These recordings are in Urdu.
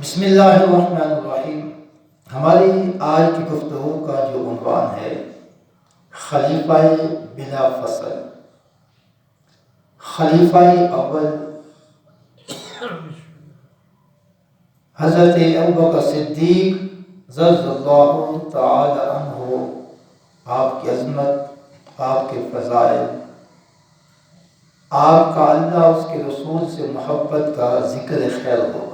بسم اللہ الرحمن الرحیم۔ ہماری آج کی گفتگو کا جو عنوان ہے خلیفہ بلا فصل، خلیفہ اول حضرت ابوبکر صدیق رضی اللہ تعالی عنہ، آپ کی عظمت، آپ کے فضائل، آپ کا اللہ اس کے رسول سے محبت کا ذکر خیر ہوگا۔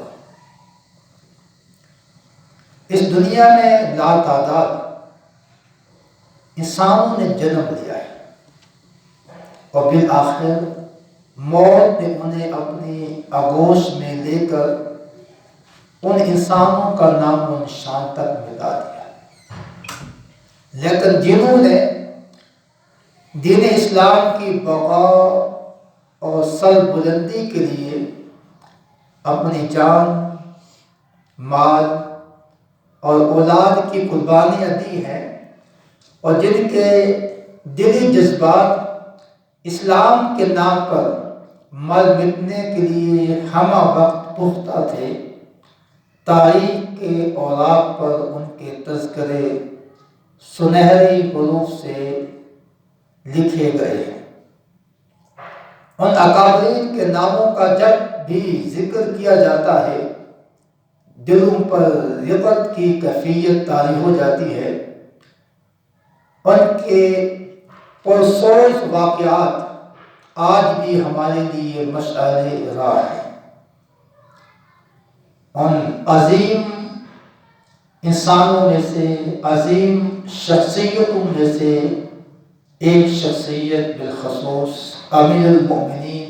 اس دنیا میں لاتعداد انسانوں نے جنم لیا ہے اور بالآخر موت نے انہیں اپنی آغوش میں لے کر ان انسانوں کا نام و نشان تک مٹا دیا، لیکن جنہوں نے دین اسلام کی بقا اور سر بلندی کے لیے اپنی جان، مال اور اولاد کی قربانیاں دی ہیں اور جن کے دلی جذبات اسلام کے نام پر مر مٹنے کے لیے ہمہ وقت پختہ تھے، تاریخ کے اوراق پر ان کے تذکرے سنہری حروف سے لکھے گئے ہیں۔ ان اکابرین کے ناموں کا جب بھی ذکر کیا جاتا ہے دلوں پر رقت کی کیفیت طاری ہو جاتی ہے۔ ان کے پرسوز واقعات آج بھی ہمارے لیے مشعل راہ ہیں۔ ان عظیم انسانوں میں سے، عظیم شخصیتوں میں سے ایک شخصیت بالخصوص امیر المؤمنین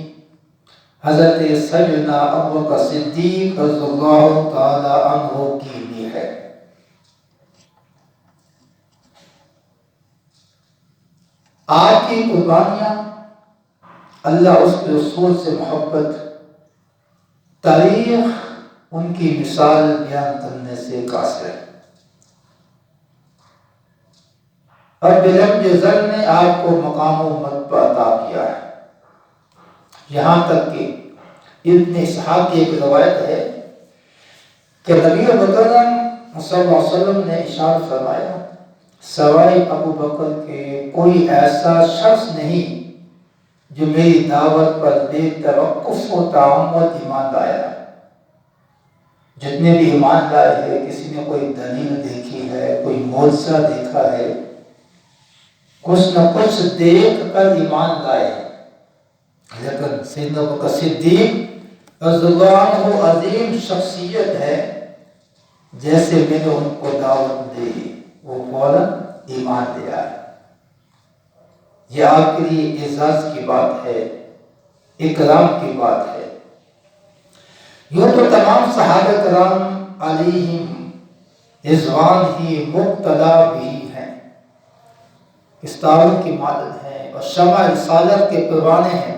حضرت سیدنا ابوبکر صدیق رضی اللہ تعالی عنہ کی بھی ہے۔ آپ کی قربانیاں، اللہ اس کے رسول سے محبت، تاریخ ان کی مثال بیان کرنے سے قاصر ہے۔ اور بلند ذل نے آپ کو مقام و مرتبہ عطا کیا ہے، یہاں تک کہ ابن اسحاق کی ایک روایت ہے کہ نبی مکرم صلی اللہ علیہ وسلم نے ارشاد فرمایا، سوائے ابو بکر کے کوئی ایسا شخص نہیں جو میری دعوت پر بے توقف و تعمد ایمان لایا۔ جتنے بھی ایمان لائے ہیں، کسی نے کوئی دلیل دیکھی ہے، کوئی معجزہ دیکھا ہے، کچھ نہ کچھ دیکھ کر ایمان لائے، لیکن سیدنا ابوبکر صدیق رضی اللہ عنہ عظیم شخصیت ہے، جیسے میں نے ان کو دعوت دی وہ فوراً ایمان لے آئے۔ یہ آپ کے لیے اعزاز کی بات ہے، اکرام کی بات ہے۔ یوں تو تمام صحابہ کرام علیہم رضوان ہی مبتلا بھی ہیں، استاروں کی مانند ہیں اور شمع رسالت کے پروانے ہیں،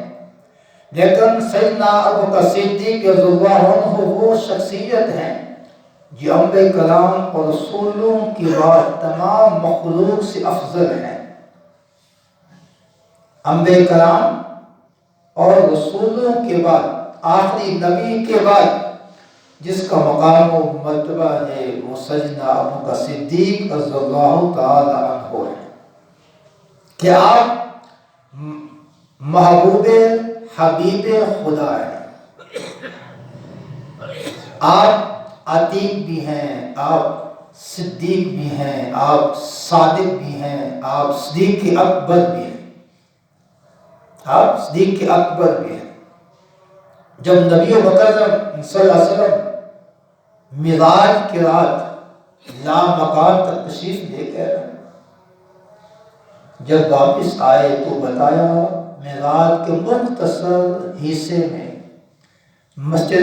لیکن سیدنا ابوبکر صدیق رضی اللہ عنہ وہ شخصیت ہیں جو انبیاء کرام اور رسولوں کی بعد تمام مخلوق سے افضل ہیں۔ انبیاء کرام اور رسولوں کے بعد، آخری نبی کے بعد جس کا مقام و مرتبہ ہے وہ سیدنا ابوبکر صدیق رضی اللہ تعالی عنہ ہے کہ آپ محبوب حبیب خدا ہیں، آپ عتیق بھی ہیں، آپ صدیق بھی ہیں، آپ صادق بھی ہیں، آپ صدیق اکبر بھی ہیں، آپ صدیق اکبر بھی ہیں۔ جب نبی مکرم صلی اللہ علیہ وسلم معراج کی رات لامکان تک تشریف لے کر جب واپس آئے تو بتایا معراج کے مختصر حصے میں مسجد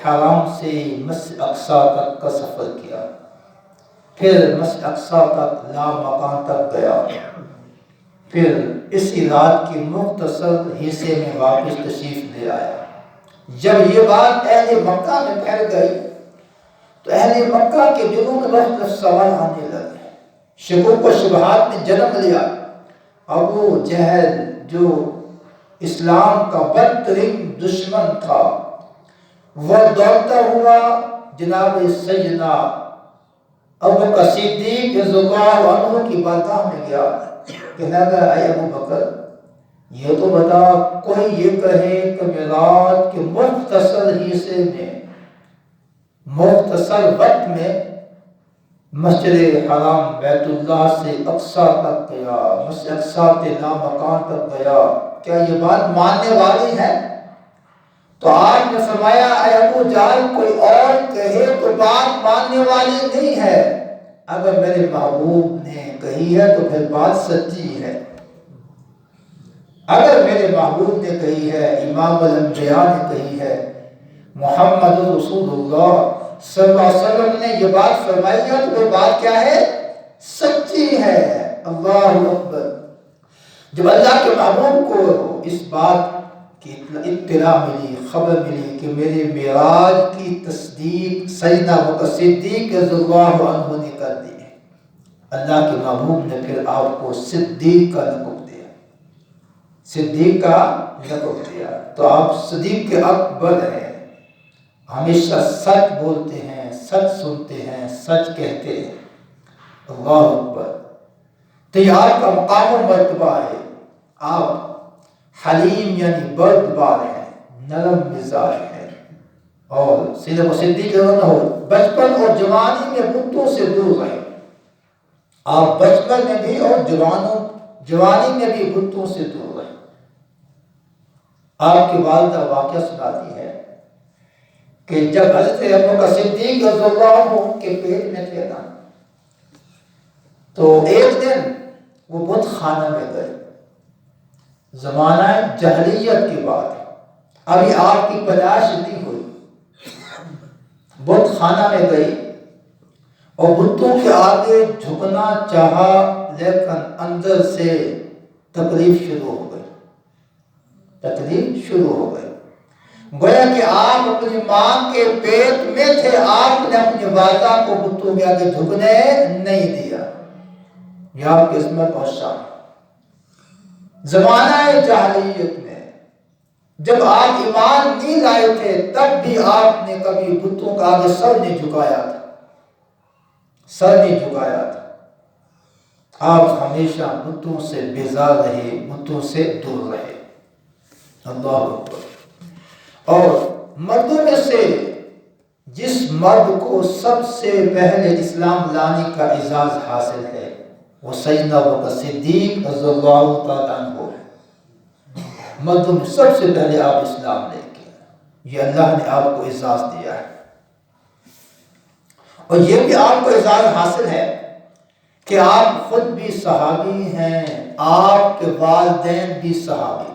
حرام سے مسجد اقصی تک کا سفر کیا، پھر مسجد اقصی تک لامکان تک گیا، پھر اسی رات کی مختصر حصے میں واپس تشریف لے آیا۔ جب یہ بات اہل مکہ میں پھیل گئی تو اہل مکہ کے دلوں میں مختلف سوال آنے لگے، شکوک و شبہات نے جنم لیا۔ ابو جہل جو اسلام کا بدترین دشمن تھا، وہ دوڑتا ہوا جناب سیدنا ابو بکر صدیق رضی اللہ عنہ کی بارگاہ میں گیا، کہنے لگا اے ابو بکر یہ تو بتا، کوئی یہ کہے کہ میلاد کے مختصر حصے میں، مختصر وقت میں مسجد حرام بیت اللہ سے اقصیٰ تک گیا، مسجد اقصیٰ سے لامکان تک گیا، کیا یہ بات ماننے والی ہے؟ تو آپ نے فرمایا اے ابو جہل کوئی اور کہے تو بات ماننے والی نہیں ہے، اگر میرے محبوب نے کہی ہے تو پھر بات سچی ہے، اگر میرے محبوب نے کہی ہے، امام الانبیاء نے کہی ہے، محمد رسول اللہ صلی اللہ علیہ وسلم نے یہ بات فرمائی ہے تو وہ بات کیا ہے؟ سچی ہے۔ اللہ اکبر۔ جب اللہ کے محبوب کو اس بات کی اطلاع ملی، خبر ملی کہ میرے معراج کی تصدیق سیدنا ابو بکر صدیق رضی اللہ عنہ نے کر دی ہے، اللہ کے محبوب نے پھر آپ کو صدیق کا لقب دیا، صدیق کا لقب دیا، تو آپ صدیق کے اکبر ہیں، ہمیشہ سچ بولتے ہیں، سچ سنتے ہیں، سچ کہتے ہیں۔ اللہ اکبر۔ تو یہ آپ کا مقام و مرتبہ ہے، آپ حلیم یعنی بردبار ہیں، نرم مزاج ہیں، اور سیدنا صدیق ہو بچپن اور جوانی میں بتوں سے دور رہے، آپ بچپن میں بھی اور جوانی میں بھی بتوں سے دور رہے۔ آپ کی والدہ واقعہ سناتی ہے کہ جب حضرت ابو بکر صدیق رضی اللہ عنہ کے پیٹ میں تھے نا، تو ایک دن وہ بت خانہ میں گئے، زمانہ جاہلیت کی بات ہے، ابھی آپ کی پیدائش نہیں ہوئی، بت خانہ میں گئی اور بتوں کے آگے جھکنا چاہا، لیکن اندر سے تکلیف شروع ہو گئی، تکلیف شروع ہو گئی، گویا کہ آپ اپنی ماں کے پیٹ میں تھے، آپ نے اپنی والدہ کو بتوں کے آگے جھکنے نہیں دیا، یہ آپ کی عظمت اور شان۔ زمانہ جاہلیت میں جب آپ ایمان نہیں لائے تھے تب بھی آپ نے کبھی بتوں کا آگے سر نہیں جھکایا تھا، سر نہیں جھکایا تھا، آپ ہمیشہ بتوں سے بیزار رہے، بتوں سے دور رہے۔ اللہ اکبر۔ اور مردوں میں سے جس مرد کو سب سے پہلے اسلام لانے کا اعزاز حاصل ہے وہ سیدنا ابو بکر صدیق رضی اللہ تعالیٰ عنہ ہے، مردوں میں سب سے پہلے آپ اسلام لے کے، یہ اللہ نے آپ کو اعزاز دیا ہے، اور یہ بھی آپ کو اعزاز حاصل ہے کہ آپ خود بھی صحابی ہیں، آپ کے والدین بھی صحابی،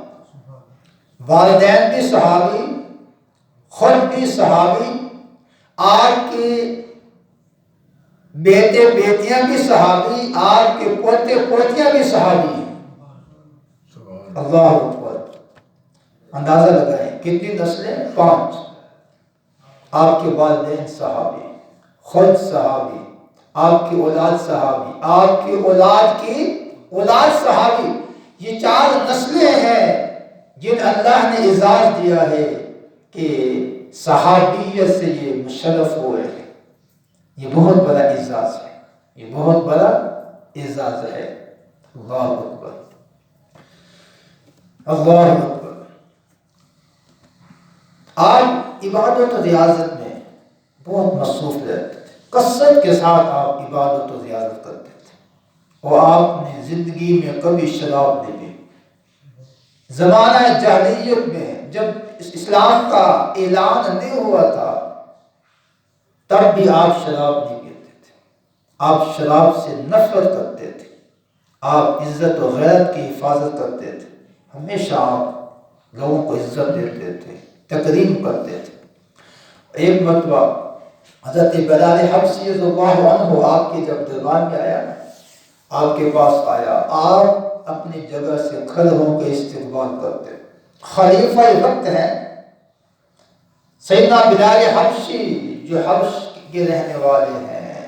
والدین بھی صحابی، خود بھی صحابی، آپ کے بیٹے بیٹیاں بھی صحابی، آپ کے پوتے پوتیاں بھی صحابی ہیں۔ اللہ اکبر۔ اندازہ لگائیں کتنی نسلیں؟ 5۔ آپ کے والدین صحابی، خود صحابی، آپ کی اولاد صحابی، آپ کی اولاد کی اولاد صحابی، یہ 4 نسلیں ہیں جن اللہ نے اعزاز دیا ہے کہ صحابیت سے یہ مشرف ہوئے ہیں، یہ بہت بڑا اعزاز ہے، یہ بہت بڑا اعزاز ہے۔ اللہ اکبر، اللہ اکبر۔ آپ عبادت و ریاضت میں بہت مصروف رہتے تھے، کثرت کے ساتھ آپ عبادت و ریاضت کرتے تھے، اور آپ نے زندگی میں کبھی شراب نہیں پی۔ زمانہ جاہلیت میں جب اسلام کا اعلان نہیں ہوا تھا تب بھی آپ شراب نہیں پیتے تھے، آپ شراب سے نفرت کرتے تھے، آپ عزت و غیرت کی حفاظت کرتے تھے، ہمیشہ آپ لوگوں کو عزت دیتے تھے، تکریم کرتے تھے۔ ایک مرتبہ حضرت بلال حبشی رضی اللہ عنہ آپ کے جب دربار میں آیا، آپ کے پاس آیا، آپ اپنی جگہ سے کھڑے ہو کے استقبال کرتے، خلیفہ وقت ہے سیدنا بلال حبشی جو حبش کے رہنے والے ہیں،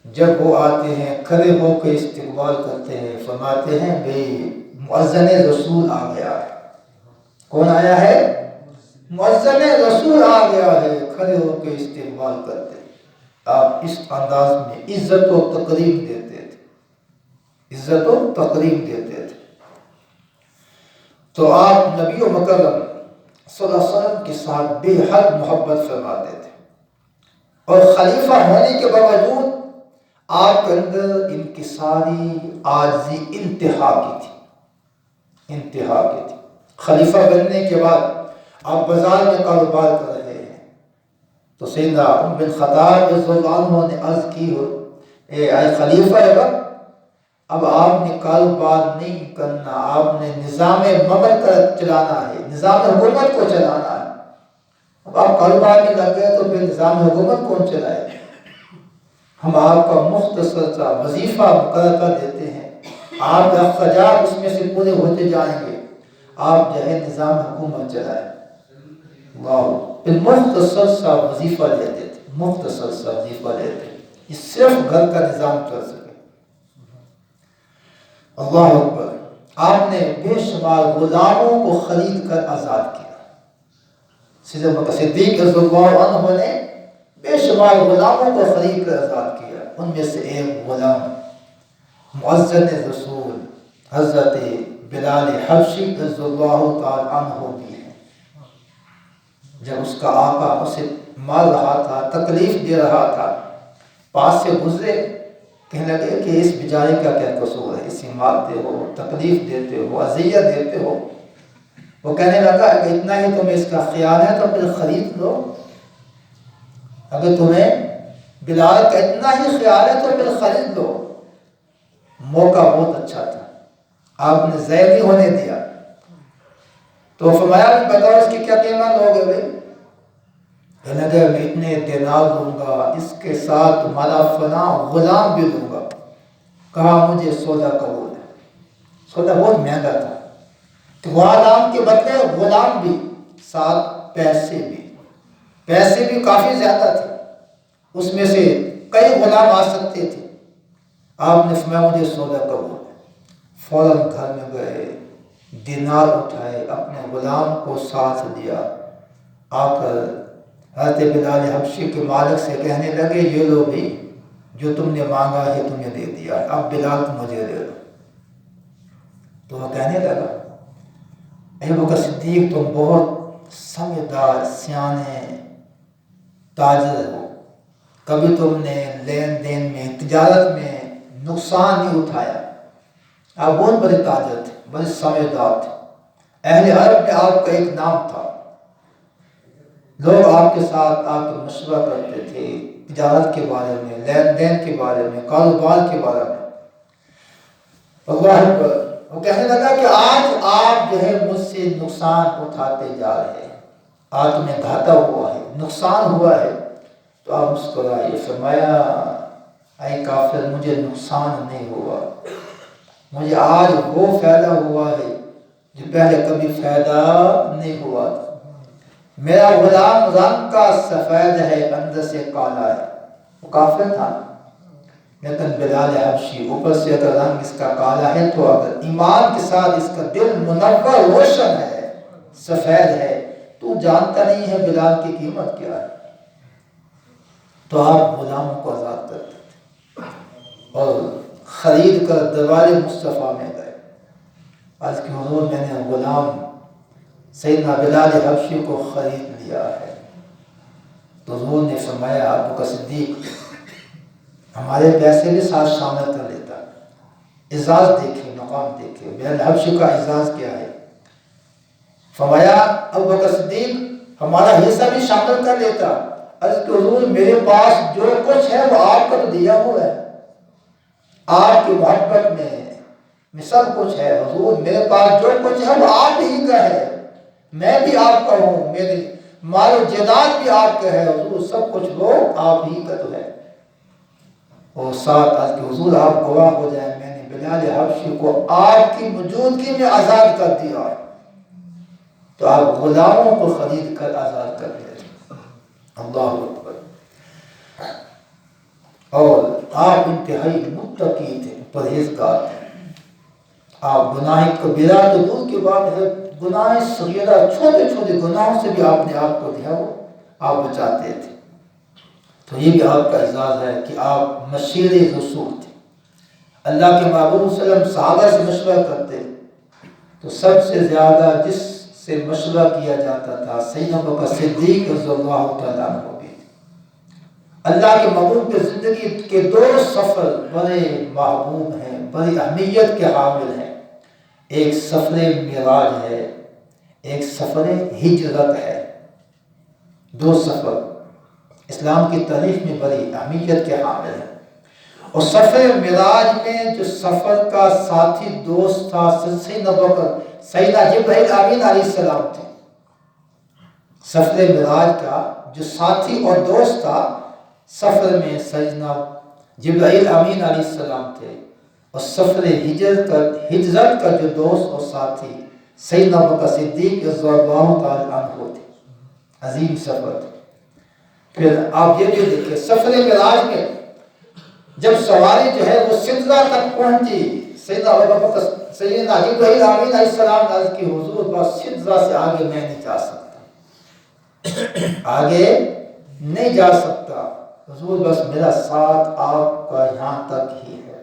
جب وہ آتے ہیں کھڑے ہو کے استقبال کرتے ہیں، فرماتے ہیں بھئی مؤذن رسول آ گیا ہے۔ کون آیا ہے؟ مؤذن رسول آ گیا ہے، کھڑے ہو کے استقبال کرتے، آپ اس انداز میں عزت و تقریب دیتے تھے، عزت و تقریب دیتے تھے۔ تو آپ نبی و مکرم صلی اللہ علیہ وسلم کے ساتھ بے حد محبت فرماتے تھے، اور خلیفہ ہونے کے باوجود آپ کے اندر انکساری عاجزی انتہا کی تھی، انتہا کی تھی۔ خلیفہ بننے کے بعد آپ بازار میں کاروبار کر رہے ہیں تو سیدنا عمر بن خطاب رضی اللہ عنہ نے عرض کی ہو، اے خلیفہ اگر اب آپ نے کاروبار نہیں کرنا، آپ نے نظام مملکت چلانا ہے، نظام حکومت کو چلانا ہے۔ اب آپ کاروبار میں لگ گئے تو پھر نظام حکومت کون چلائے؟ ہم آپ کا مختصر سا وظیفہ مقرر کر دیتے ہیں، آپ کا اخراجات اس میں سے پورے ہوتے جائیں گے، آپ جو ہے نظام حکومت چلائیں۔ پھر مختصر سا وظیفہ لیتے تھے، مختصر سا وظیفہ لیتے تھے، یہ صرف گھر کا نظام چل سکے۔ اللہ اکبر، آپ نے بے شمار غلاموں کو خرید کر آزاد کیا۔ سیدنا ابوبکر صدیق رضی اللہ عنہ نے بے شمار غلاموں کو خرید کر آزاد کیا، ان میں سے ایک غلام مؤذن رسول حضرت بلال حبشی رضی اللہ تعالی عنہ بھی ہے۔ جب اس کا آقا اسے مار رہا تھا، تکلیف دے رہا تھا، پاس سے گزرے، کہنے لگے کہ اس بیچارے کا کیا قصور ہے، اسے مارتے ہو، تکلیف دیتے ہو، اذیت دیتے ہو۔ وہ کہنے لگا کہ اتنا ہی تمہیں اس کا خیال ہے تو پھر خرید لو، اگر تمہیں بلال کا اتنا ہی خیال ہے تو پھر خرید لو۔ موقع بہت اچھا تھا، آپ نے ضائع نہیں ہونے دیا۔ تو فرمایا بھی بتاؤ اس کی کیا قیمت ہوگی بھائی؟ کہنے لگے میں اتنے دینار دوں گا، اس کے ساتھ تمہارا فلاں غلام بھی دوں گا۔ کہا مجھے 14 کروڑ ہے۔ سودا بہت مہنگا تھا، تو غلام کے بدلے غلام بھی، ساتھ پیسے بھی کافی زیادہ تھے، اس میں سے کئی غلام آ سکتے تھے۔ آپ نے فرمایا مجھے 14 کروڑ ہے۔ فوراً گھر میں گئے، دینار اٹھائے، اپنے غلام کو ساتھ دیا، آ کر حضرت بلال حبشی کے مالک سے کہنے لگے یہ لو بھی، جو تم نے مانگا ہے تمہیں دے دیا، اب بلال تم مجھے دے دو۔ تو وہ کہنے لگا اے ابوبکر صدیق تم بہت سمجھدار سیانے تاجر ہو، کبھی تم نے لین دین میں تجارت میں نقصان نہیں اٹھایا، آپ بہت بڑے تاجر تھے، بڑے سمجھدار تھے، اہل عرب میں آپ کا ایک نام تھا، لوگ آپ کے ساتھ آ کے مشورہ کرتے تھے تجارت کے بارے میں، لین دین کے بارے میں، کاروبار کے بارے میں۔ اللہ اکبر، وہ کہنے لگا کہ آج آپ جو ہے مجھ سے نقصان اٹھاتے جا رہے ہیں، آج تمہیں گھاٹا ہوا ہے، نقصان ہوا ہے۔ تو آپ مسکرائے، فرمایا اے کافر مجھے نقصان نہیں ہوا، مجھے آج وہ فائدہ ہوا ہے جو پہلے کبھی فائدہ نہیں ہوا تھا۔ میرا غلام رنگ کا سفید ہے، اندر سے کالا ہے، وہ کافر تھا، لیکن بلال حبشی اوپر سے اگر رنگ اس کا کالا ہے تو اگر ایمان کے ساتھ اس کا دل منور روشن ہے، سفید ہے، تو جانتا نہیں ہے بلال کی قیمت کیا ہے۔ تو آپ غلاموں کو آزاد کرتے تھے اور خرید کر دربار مصطفیٰ میں گئے، آج کے حضور میں نے غلام سیدنا بلال حبشی کو خرید لیا ہے۔ تو حضور نے فرمایا ابوبکر صدیق ہمارے پیسے بھی ساتھ شامل کر لیتا۔ اعزاز دیکھیں، مقام دیکھیں، بلال حبشی کا اعزاز کیا ہے۔ فرمایا ابوبکر صدیق ہمارا حصہ بھی شامل کر لیتا۔ عرض کہ حضور میرے پاس جو کچھ ہے وہ آپ کا تو دیا ہوا ہے، آپ کی محبت میں سب کچھ ہے حضور، میرے پاس جو کچھ ہے وہ آپ ہی کا ہے، میں بھی آپ کا ہوں، میرے مال و جائیداد بھی آپ کا ہے حضور، سب کچھ وہ آپ ہی کا تو ہے۔ اور ساتھ آج کہ حضور آپ گواہ ہو جائیں میں نے بلال حبشی کو آپ کی موجودگی میں آزاد کر دیا، تو آپ غلاموں کو خرید کر آزاد کر دیا۔ اللہ اکبر، اور آپ انتہائی متقی تھے، پرہیزگار تھے، آپ گناہ کبیرہ تو دور کی بات ہے، گناہ صغیرہ چھوٹے چھوٹے گناہوں سے بھی آپ نے آپ کو جو ہے وہ آپ بچاتے تھے. تو یہ بھی آپ کا اعزاز ہے کہ آپ مشیر رسول تھے. اللہ کے محبوب صلی اللہ علیہ وسلم صحابہ سے مشورہ کرتے تو سب سے زیادہ جس سے مشورہ کیا جاتا تھا سیدنا ابوبکر صدیق رضی اللہ تعالیٰ عنہ بھی. اللہ کے محبوب کے زندگی کے 2 سفر بڑے محبوب ہیں، بڑی اہمیت کے حامل ہیں. ایک سفر معراج ہے، ایک سفر ہجرت ہے. 2 سفر اسلام کی تاریخ میں بڑی اہمیت کے حامل ہیں. اور سفر معراج میں جو سفر کا ساتھی دوست تھا سیدنا ابوبکر سیدنا جبرائیل امین علیہ السلام تھے. سفر معراج کا جو ساتھی اور دوست تھا سفر میں سیدنا جبرائیل امین علیہ السلام تھے. اور سفر ہجرت کا جو دوست اور ساتھی سیدنا ابوبکر صدیق رضی اللہ تعالی عنہ تھے. عظیم سفر تھے. پھر آپ یہ بھی دیکھیں سفر معراج میں جب سواری جو ہے وہ سدرہ تک پہنچی سیدنا ابوبکر سیدنا جبرائیل امین علیہ السلام نے عرض کی حضور بس سدرہ سے آگے میں نہیں جا سکتا، آگے نہیں جا سکتا حضور، بس میرا ساتھ آپ کا یہاں تک ہی ہے.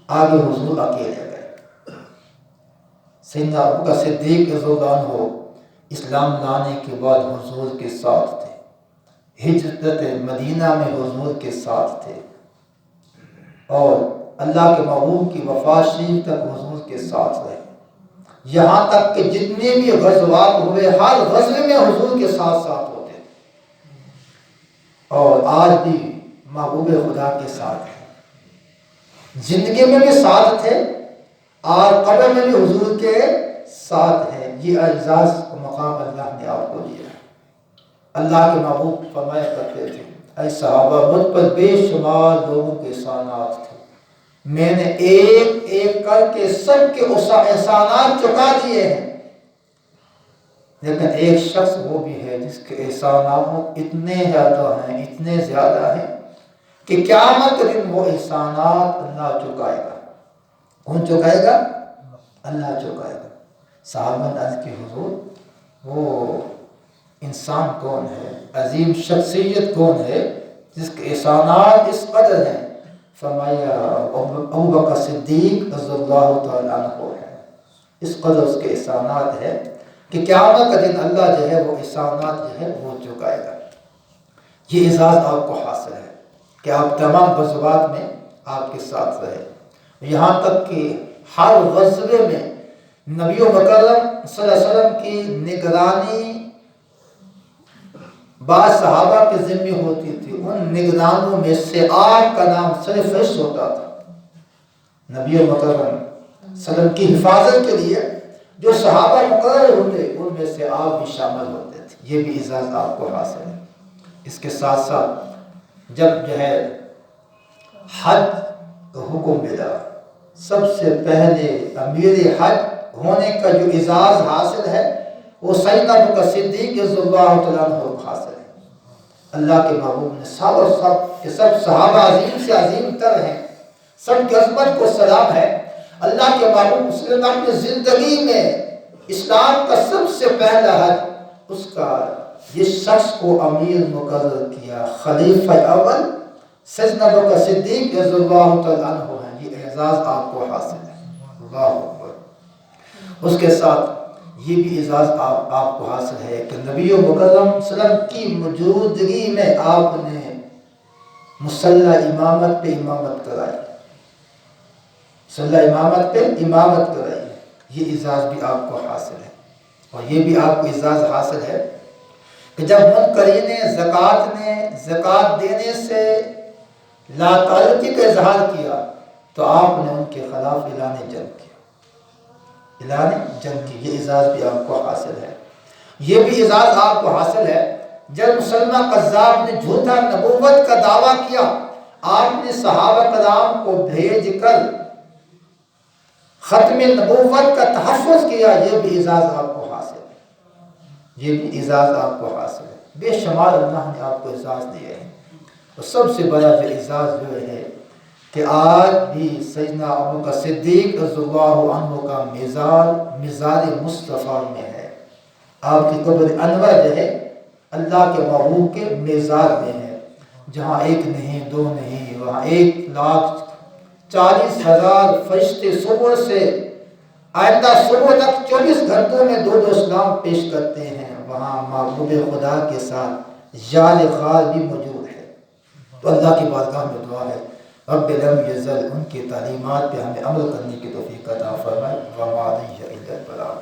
آگے حضور اکیلے گئے. سیدنا ابوبکر صدیق رضی اللہ عنہ اسلام لانے کے بعد حضور کے ساتھ تھے. ہجرت مدینہ میں حضور کے ساتھ تھے اور اللہ کے محبوب کی وفات شریف تک حضور کے ساتھ رہے. یہاں تک کہ جتنے بھی غزوات ہوئے ہر غزوے میں حضور کے ساتھ ساتھ ہوتے تھے. اور آج بھی محبوب خدا کے ساتھ ہیں. زندگی میں بھی ساتھ تھے اور قبر میں بھی حضور کے ساتھ ہیں. یہ اعزاز و مقام اللہ نے آپ کو دیا. اللہ کے محبوب فرمایا کرتے تھے اے صحابہ مجھ پر بے شمار لوگوں کے احسانات تھے، میں نے ایک ایک کر کے سب کے احسانات چکا دیے ہیں، لیکن ایک شخص وہ بھی ہے جس کے احسانات اتنے زیادہ ہیں کہ قیامت کے دن وہ احسانات اللہ چکائے گا. کون چکائے گا؟ اللہ چکائے گا. صحابہ نے عرض کی حضور وہ انسان کون ہے، عظیم شخصیت کون ہے جس کے احسانات اس قدر ہیں؟ فرمایا ابوبکر صدیق رضی اللہ تعالیٰ عنہ ہے. اس قدر اس کے احسانات ہے کہ قیامت کا دن اللہ جو ہے وہ احسانات جو ہے وہ چکائے گا. یہ اعزاز آپ کو حاصل ہے کہ آپ تمام غزوات میں آپ کے ساتھ رہے. یہاں تک کہ ہر غزوے میں نبی مکرم صلی اللہ علیہ وسلم کی نگرانی بعض صحابہ کے ذمہ ہوتی تھی. ان نگرانوں میں سے آپ کا نام سرفہرست ہوتا تھا. نبی مکرم صلی اللہ علیہ وسلم کی حفاظت کے لیے جو صحابہ مقرر ہوتے ان میں سے آپ بھی شامل ہوتے تھے. یہ بھی اعزاز آپ کو حاصل ہے. اس کے ساتھ ساتھ جب جو ہے حج کا حکم ملا سب سے پہلے امیر حج ہونے کا جو اعزاز حاصل ہے وہ سیدنا ابوبکر صدیق رضی اللہ تعالیٰ عنہ کو حاصل ہے. اللہ کے محبوب نے سب صحابہ عظیم سے عظیم تر ہیں، سب کی عظمت کو سلام ہے. اللہ کے محبوب صلی اللہ علیہ وسلم اپنی زندگی میں اسلام کا سب سے پہلا حج اس کا جس شخص کو امیر مقرر کیا خلیفہ اول سیدنا ابوبکر صدیق رضی اللہ تعالیٰ عنہ ہیں. یہ اعزاز آپ کو حاصل ہے. اللہ اکبر. اس کے ساتھ یہ بھی اعزاز آپ کو حاصل ہے کہ نبی مکرم صلی اللہ علیہ وسلم کی موجودگی میں آپ نے مصلی امامت پہ امامت کرائی. مصلی امامت پہ امامت کرائی. یہ اعزاز بھی آپ کو حاصل ہے. اور یہ بھی آپ کو اعزاز حاصل ہے کہ جب منکرین زکوٰۃ نے زکوٰۃ دینے سے لا تعلقی کا اظہار کیا تو آپ نے ان کے خلاف اعلان جنگ کیا. یہ اعزاز بھی آپ کو حاصل ہے. یہ بھی اعزاز آپ کو حاصل ہے جب مسلمہ قذاب نے جھوٹا نبوت کا دعویٰ کیا آپ نے صحابہ کرام کو بھیج کر ختم نبوت کا تحفظ کیا. یہ بھی اعزاز آپ کو حاصل ہے. یہ بھی اعزاز آپ کو حاصل ہے. بے شمار اللہ نے آپ کو اعزاز دیا ہے. اور سب سے بڑا جو اعزاز جو ہے کہ آج بھی سیدنا ابوبکر صدیق رضی اللہ عنہ کا مزار مصطفیٰ میں ہے. آپ کی قبر انور جو ہے اللہ کے محبوب کے میزار میں ہے، جہاں ایک نہیں دو نہیں، وہاں 1,40,000 فرشتے صبح سے آئندہ صبح تک 24 گھنٹوں میں دو دو سلام پیش کرتے ہیں، وہاں محبوب خدا کے ساتھ یار غار بھی موجود ہے۔ تو اللہ کی بارگاہ میں دعا ہے رب لم یزل ان کی تعلیمات پہ ہمیں عمل کرنے کی توفیق عطا فرمائے۔ وما علیہ الا البلاغ۔